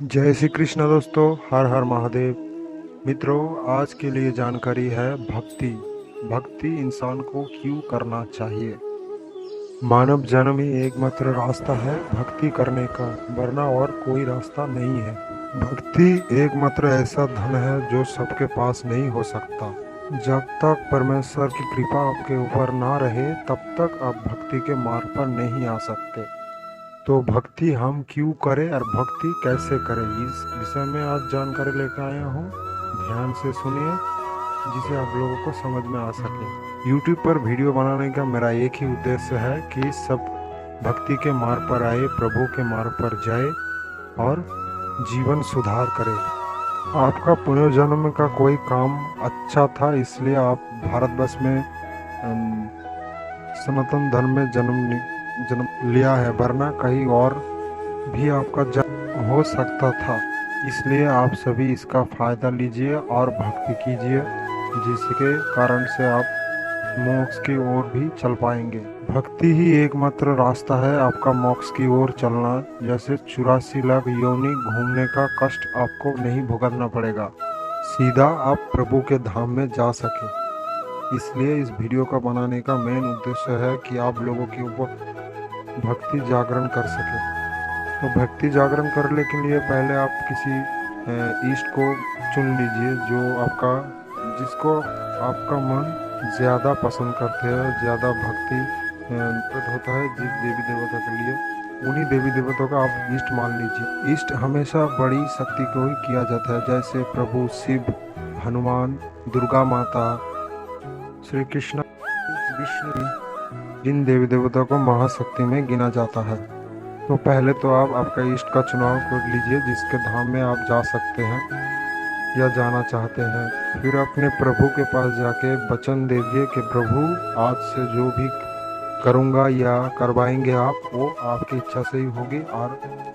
जय श्री कृष्ण दोस्तों, हर हर महादेव। मित्रों, आज के लिए जानकारी है भक्ति। भक्ति इंसान को क्यों करना चाहिए। मानव जन्म ही एकमात्र रास्ता है भक्ति करने का, वरना और कोई रास्ता नहीं है। भक्ति एकमात्र ऐसा धन है जो सबके पास नहीं हो सकता। जब तक परमेश्वर की कृपा आपके ऊपर ना रहे तब तक आप भक्ति के मार्ग पर नहीं आ सकते। तो भक्ति हम क्यों करें और भक्ति कैसे करें, इस विषय में आज जानकारी लेकर आया हूँ। ध्यान से सुनिए जिसे आप लोगों को समझ में आ सके। YouTube पर वीडियो बनाने का मेरा एक ही उद्देश्य है कि सब भक्ति के मार्ग पर आए, प्रभु के मार्ग पर जाए और जीवन सुधार करे। आपका पुनर्जन्म का कोई काम अच्छा था, इसलिए आप भारतवर्ष में सनातन धर्म में जन्म लिया है, वरना कहीं और भी आपका जन्म हो सकता था। इसलिए आप सभी इसका फायदा लीजिए और भक्ति कीजिए, जिसके कारण से आप मोक्ष की ओर भी चल पाएंगे। भक्ति ही एकमात्र रास्ता है आपका मोक्ष की ओर चलना। जैसे 84 लाख योनि घूमने का कष्ट आपको नहीं भुगतना पड़ेगा, सीधा आप प्रभु के धाम में जा सके। इसलिए इस वीडियो का बनाने का मेन उद्देश्य है कि आप लोगों के ऊपर भक्ति जागरण कर सके। तो भक्ति जागरण करने के लिए पहले आप किसी इष्ट को चुन लीजिए, जो जिसको आपका मन ज़्यादा पसंद करते हैं, ज़्यादा भक्ति होता है जिस देवी देवता के लिए, उन्हीं देवी देवताओं का आप इष्ट मान लीजिए। इष्ट हमेशा बड़ी शक्ति को ही किया जाता है, जैसे प्रभु शिव, हनुमान, दुर्गा माता, श्री कृष्ण, विष्णु, जिन देवी देवताओं को महाशक्ति में गिना जाता है। तो पहले तो आप आपका इष्ट का चुनाव कर लीजिए, जिसके धाम में आप जा सकते हैं या जाना चाहते हैं। फिर अपने प्रभु के पास जाके वचन दे दीजिए कि प्रभु, आज से जो भी करूँगा या करवाएंगे आप, वो आपकी इच्छा से ही होगी, और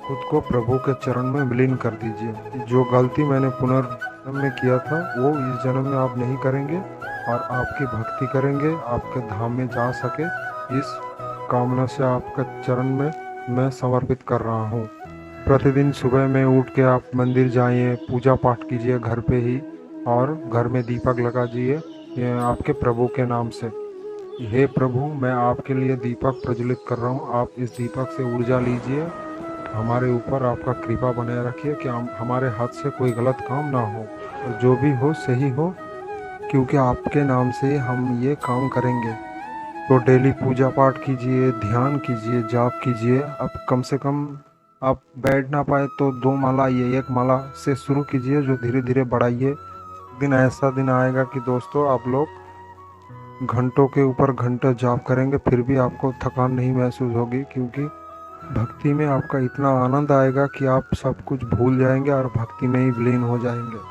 खुद को प्रभु के चरण में विलीन कर दीजिए। जो गलती मैंने पुनर्जन्म में किया था वो इस जन्म में आप नहीं करेंगे और आपकी भक्ति करेंगे, आपके धाम में जा सके, इस कामना से आपके चरण में मैं समर्पित कर रहा हूँ। प्रतिदिन सुबह में उठ के आप मंदिर जाइए, पूजा पाठ कीजिए घर पे ही, और घर में दीपक लगा दीजिए आपके प्रभु के नाम से। हे प्रभु, मैं आपके लिए दीपक प्रज्वलित कर रहा हूँ, आप इस दीपक से ऊर्जा लीजिए, हमारे ऊपर आपका कृपा बनाए रखिए कि हमारे हाथ से कोई गलत काम ना हो और जो भी हो सही हो, क्योंकि आपके नाम से हम ये काम करेंगे। तो डेली पूजा पाठ कीजिए, ध्यान कीजिए, जाप कीजिए। अब कम से कम आप बैठ ना पाए तो 2 माला या 1 माला से शुरू कीजिए, जो धीरे धीरे बढ़ाइए। दिन ऐसा दिन आएगा कि दोस्तों आप लोग घंटों के ऊपर घंटे जाप करेंगे, फिर भी आपको थकान नहीं महसूस होगी, क्योंकि भक्ति में आपका इतना आनंद आएगा कि आप सब कुछ भूल जाएंगे और भक्ति में ही विलीन हो जाएंगे।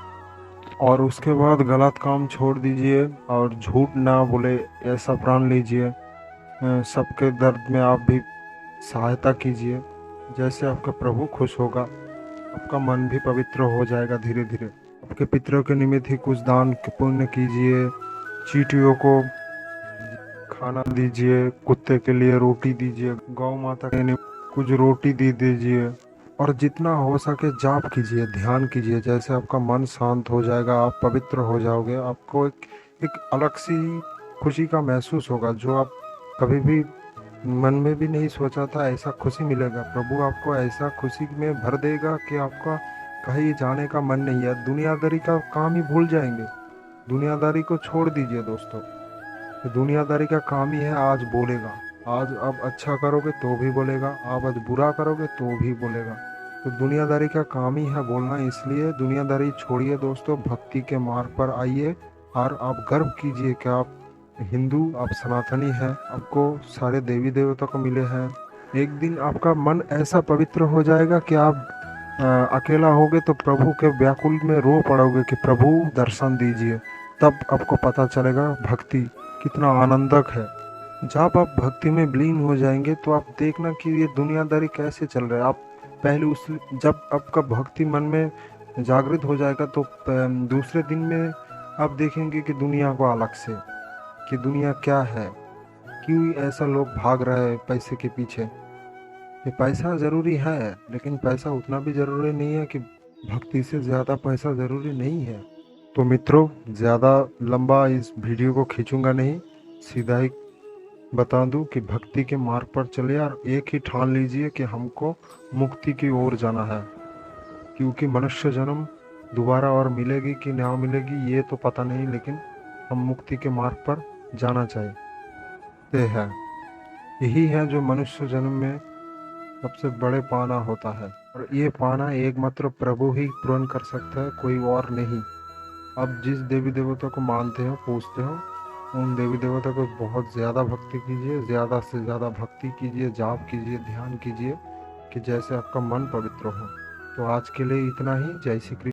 और उसके बाद गलत काम छोड़ दीजिए और झूठ ना बोले, ऐसा प्रण लीजिए। सबके दर्द में आप भी सहायता कीजिए, जैसे आपका प्रभु खुश होगा, आपका मन भी पवित्र हो जाएगा धीरे धीरे। आपके पितरों के निमित्त ही कुछ दान पुण्य कीजिए, चींटियों को खाना दीजिए, कुत्ते के लिए रोटी दीजिए, गौ माता के निमित्त कुछ रोटी दे दीजिए, और जितना हो सके जाप कीजिए, ध्यान कीजिए। जैसे आपका मन शांत हो जाएगा, आप पवित्र हो जाओगे, आपको एक अलग सी खुशी का महसूस होगा, जो आप कभी भी मन में भी नहीं सोचा था। ऐसा खुशी मिलेगा, प्रभु आपको ऐसा खुशी में भर देगा कि आपका कहीं जाने का मन नहीं है। दुनियादारी का काम ही भूल जाएंगे, दुनियादारी को छोड़ दीजिए दोस्तों। तो दुनियादारी का काम ही है आज बोलेगा, आज आप अच्छा करोगे तो भी बोलेगा, आप आज बुरा करोगे तो भी बोलेगा। तो दुनियादारी का काम ही है बोलना, इसलिए दुनियादारी छोड़िए दोस्तों, भक्ति के मार्ग पर आइए और आप गर्व कीजिए कि आप हिंदू, आप सनातनी हैं, आपको सारे देवी देवता को मिले हैं। एक दिन आपका मन ऐसा पवित्र हो जाएगा कि आप अकेला होगे तो प्रभु के व्याकुल में रो पड़ोगे कि प्रभु दर्शन दीजिए। तब आपको पता चलेगा भक्ति कितना आनंदक है। जब आप भक्ति में विलीन हो जाएंगे तो आप देखना कि ये दुनियादारी कैसे चल रहा है। आप पहले उस जब आपका भक्ति मन में जागृत हो जाएगा तो दूसरे दिन में आप देखेंगे कि दुनिया को अलग से, कि दुनिया क्या है, क्यों ऐसा लोग भाग रहे हैं पैसे के पीछे। ये पैसा ज़रूरी है, लेकिन पैसा उतना भी ज़रूरी नहीं है कि भक्ति से ज़्यादा पैसा ज़रूरी नहीं है। तो मित्रों, ज़्यादा लंबा इस वीडियो को खींचूंगा नहीं, सीधा ही बता दूं कि भक्ति के मार्ग पर चले और एक ही ठान लीजिए कि हमको मुक्ति की ओर जाना है। क्योंकि मनुष्य जन्म दोबारा और मिलेगी कि ना मिलेगी ये तो पता नहीं, लेकिन हम मुक्ति के मार्ग पर जाना चाहते हैं। यही है जो मनुष्य जन्म में सबसे बड़े पाना होता है, और ये पाना एकमात्र प्रभु ही पूर्ण कर सकता है, कोई और नहीं। आप जिस देवी देवता को मानते हो, पूजते हो, उन देवी देवता को बहुत ज़्यादा भक्ति कीजिए, ज़्यादा से ज़्यादा भक्ति कीजिए, जाप कीजिए, ध्यान कीजिए कि जैसे आपका मन पवित्र हो। तो आज के लिए इतना ही। जय श्री कृष्ण।